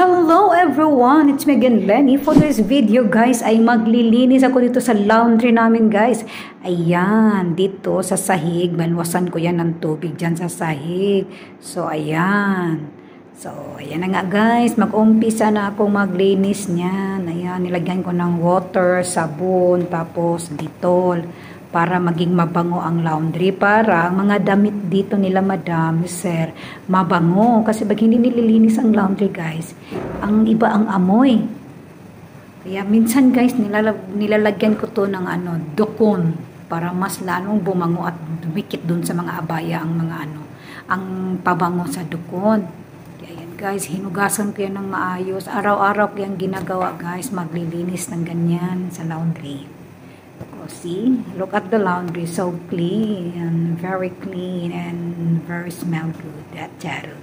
Hello everyone! It's me again, Lenny. For this video guys, ay maglilinis ako dito sa laundry namin guys. Ayan, dito sa sahig. Banwasan ko yan ng tubig dyan sa sahig. So, ayan. So, ayan na nga guys. Mag-umpisa na ako maglinis niyan. Ayan, nilagyan ko ng water, sabon, tapos Dettol. Para maging mabango ang laundry, para ang mga damit dito nila madam, sir, mabango. Kasi pag hindi nililinis ang laundry guys, ang iba ang amoy. Kaya minsan guys, nilalagyan ko to ng dukon para mas lalong bumango at dumikit dun sa mga abaya ang mga ang pabango sa dukon. Kaya yan guys, hinugasan ko yan ng maayos. Araw-araw ko yan ginagawa guys, maglilinis ng ganyan sa laundry. Oh, see, look at the laundry, so clean and very smell good. That settled.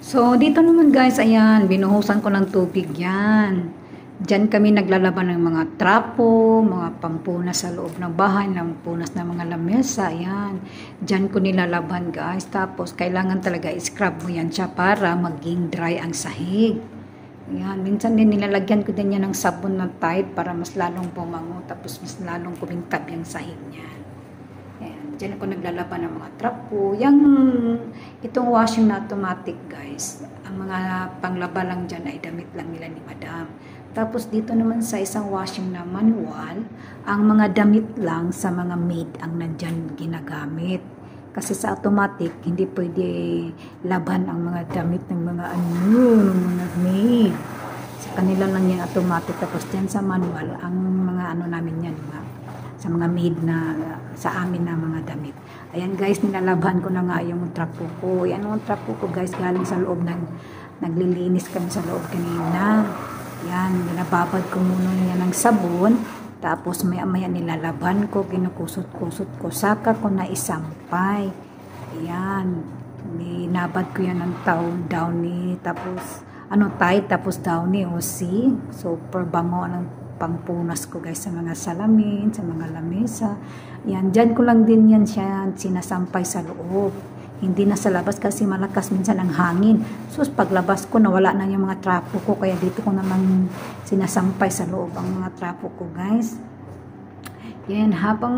So, dito naman guys, ayan, binuhusan ko ng tubig yan. Diyan kami naglalaban ng mga trapo, mga pampunas sa loob ng bahay, pampunas ng mga lamesa, ayan. Diyan ko nilalaban guys. Tapos, kailangan talaga i-scrub mo yan siya para maging dry ang sahig. Ayan, minsan din nilalagyan ko din yan ng sabon na tight para mas lalong bumango, tapos mas lalong kumintab yung sahig niya. Diyan ako naglalaban ng mga trapo. Itong washing na automatic guys, ang mga panglaba lang dyan ay damit lang nila ni madam. Tapos dito naman sa isang washing na manual, ang mga damit lang sa mga maid ang nandyan ginagamit. Kasi sa automatic, hindi pwede laban ang mga damit ng mga mga maid. Sa kanila lang yan automatic. Tapos dyan sa manual, ang mga namin yan, sa mga maid na sa amin na mga damit. Ayan guys, nilalaban ko na nga yung trapo ko. Yan yung trapo ko guys, galing sa loob naglilinis kami sa loob kanina. Yan, binababad ko muna yan ng sabon. Tapos maya-maya nilalaban ko, kinukusot-kusot ko, saka ko na isampay. Ayan, ninabad ko yan ng downy, tapos tight, tapos downy, o see? Super bango ng pangpunas ko guys sa mga salamin, sa mga lamesa. Yan, dyan ko lang din yan siya sinasampay sa loob. Hindi na sa labas kasi malakas minsan ang hangin. So, paglabas ko, nawala na yung mga trapo ko. Kaya dito ko naman sinasampay sa loob ang mga trapo ko guys. Yan, habang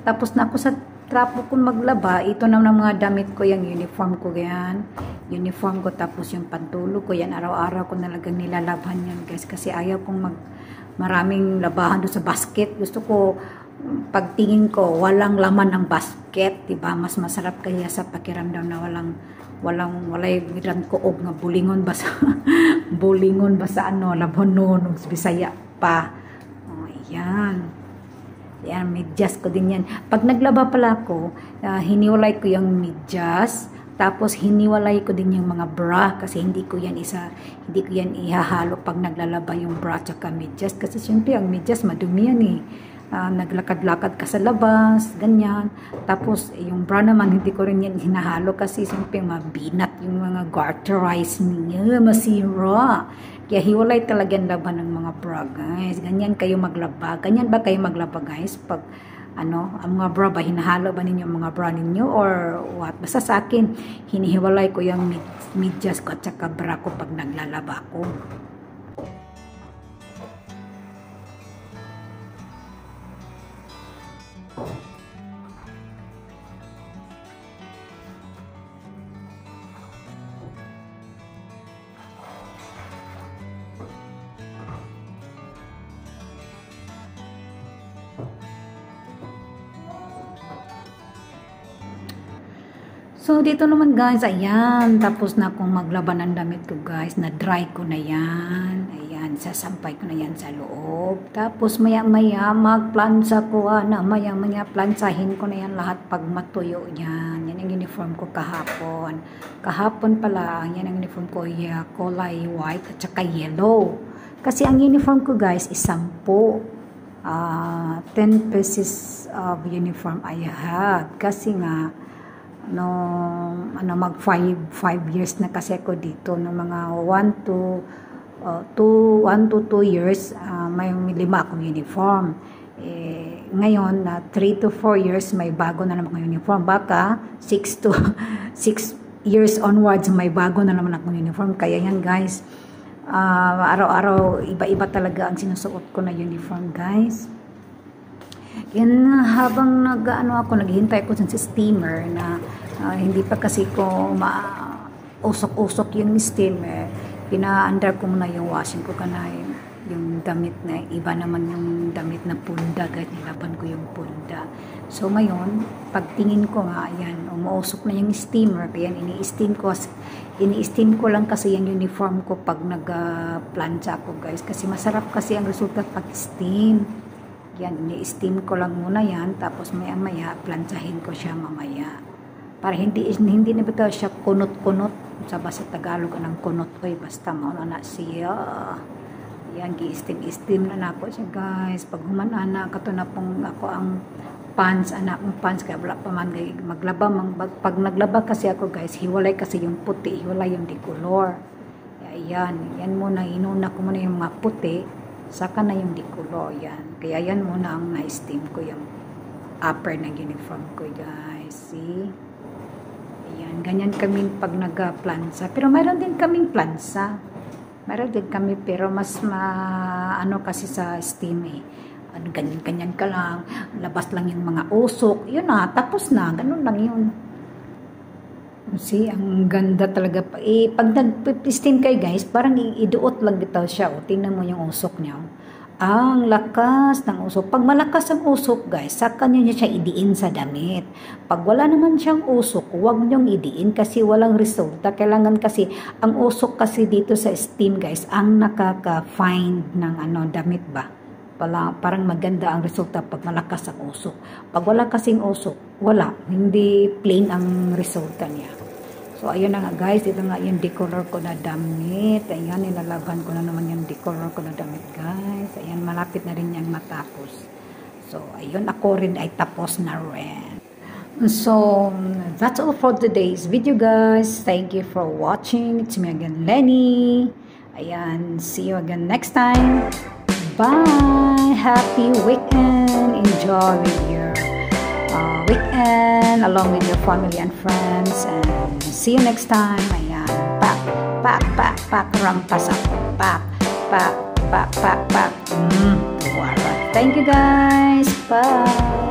tapos na ako sa trapo ko maglaba, ito na ng mga damit ko, yung uniform ko yan. Uniform ko, tapos yung pantulog ko yan. Araw-araw ko nalagang nilalaban yan guys. Kasi ayaw kong maraming labahan doon sa basket. Gusto ko, pagtingin ko, walang laman ng basket, diba? Mas masarap kaya sa pakiramdam na walay kuog nga bulingon ba sa bulingon ba sa labonon, Bisaya pa. Oh, ayan. Yan, medyas ko din yan. Pag naglaba pala ako, hiniwalay ko yung medyas. Tapos hiniwalay ko din yung mga bra kasi hindi ko yan ihahalo pag naglalaba yung bra at medyas. Kasi syempre ang medyas madumi yan eh. Naglakad-lakad ka sa labas, ganyan. Tapos yung bra naman hindi ko rin yan hinahalo kasi syempre mabinat yung mga garterize niya, masira. Kaya hiwalay talaga ang laban ng mga bra guys. Ganyan kayo maglaba. Ganyan ba kayo maglaba guys? Pag ang mga bra ba, hinahalo ba ninyo ang mga bra ninyo or what? Basta sa akin, hinihiwalay ko yung medyas ko at saka bra ko pag naglalaba ko. So, dito naman guys, ayan, tapos na akong maglaban ng damit ko guys, na-dry ko na yan. Ayan, sasampay ko na yan sa loob. Tapos maya-maya, magplansa ko maya-maya, plansahin ko na yan lahat pag matuyo yan. Yan ang uniform ko kahapon. Kahapon pala, yan ang uniform ko, kulay white at saka yellow. Kasi ang uniform ko guys is 10. 10 pieces of uniform I had. Kasi nga, mag 5 years na kasi ako dito, no, mga 1 to 2 years, may 5 akong uniform. Ngayon, 3 to 4 years, may bago na naman akong uniform. Baka 6 years onwards, may bago na naman akong uniform. Kaya yan, guys, araw-araw, iba-iba talaga ang sinusuot ko na uniform, guys. Yan, habang naghihintay ko sa steamer na hindi pa kasi ko usok-usok yung steamer, pina-under ko muna yung washing ko kanay. Yung damit na, iba naman yung damit na punda, kahit nilaban ko yung punda. So ngayon, pagtingin ko nga, ayan, umuusok na yung steamer, kaya ini-steam ko lang kasi yung uniform ko pag nag-plancha ko, guys, kasi masarap kasi ang resulta pag steam. Yan, ini-steam ko lang muna yan, tapos maya-maya, planchahin ko siya mamaya. Para hindi na bitaw siya kunot-kunot, sa Tagalog ng kunot, basta mauna na siya. Yan, gi-steam na ako siya, guys. Pag humanana, kato na pong ako ang pants, anak ng pants, kaya wala pa man maglaba. Pag naglaba kasi ako, guys, hiwalay kasi yung puti, hiwalay yung decolor. Kaya yan muna, inuna ko muna yung mga puti, saka na yung decolor, yan. Kaya yan muna ang na-steam ko, yung upper ng uniform ko, guys. See? Ayan, ganyan kami pag nag-plansa. Pero mayroon din kaming plansa. Meron din kami, pero mas kasi sa steam ganyan ka lang, labas lang yung mga usok, yun na, tapos na, ganun lang yun. See, ang ganda talaga. Pag nag-steam kayo, guys, parang iduot lang bitaw siya. Tingnan mo yung usok niya. Ang lakas ng usok. Pag malakas ang usok, guys, saka nyo siya idiin sa damit. Pag wala naman siyang usok, huwag nyong idiin kasi walang resulta. Kailangan kasi, ang usok kasi dito sa steam, guys, ang nakaka-find ng damit ba? Parang maganda ang resulta pag malakas ang usok. Pag wala kasing usok, wala. Hindi plain ang resulta niya. So, ayun na nga, guys. Ito nga yung decolor ko na damit. Ayan, nilalaban ko na naman yung decolor ko na damit, guys. Ayan, malapit na rin yung matapos. So, ayun, ako rin ay tapos na rin. So, that's all for today's video, guys. Thank you for watching. It's me again, Lenny. Ayan, see you again next time. Bye! Happy weekend! Enjoy with your weekend along with your family and friends, and see you next time. Ayan, pak, rampas ako. Pak. Thank you, guys. Bye.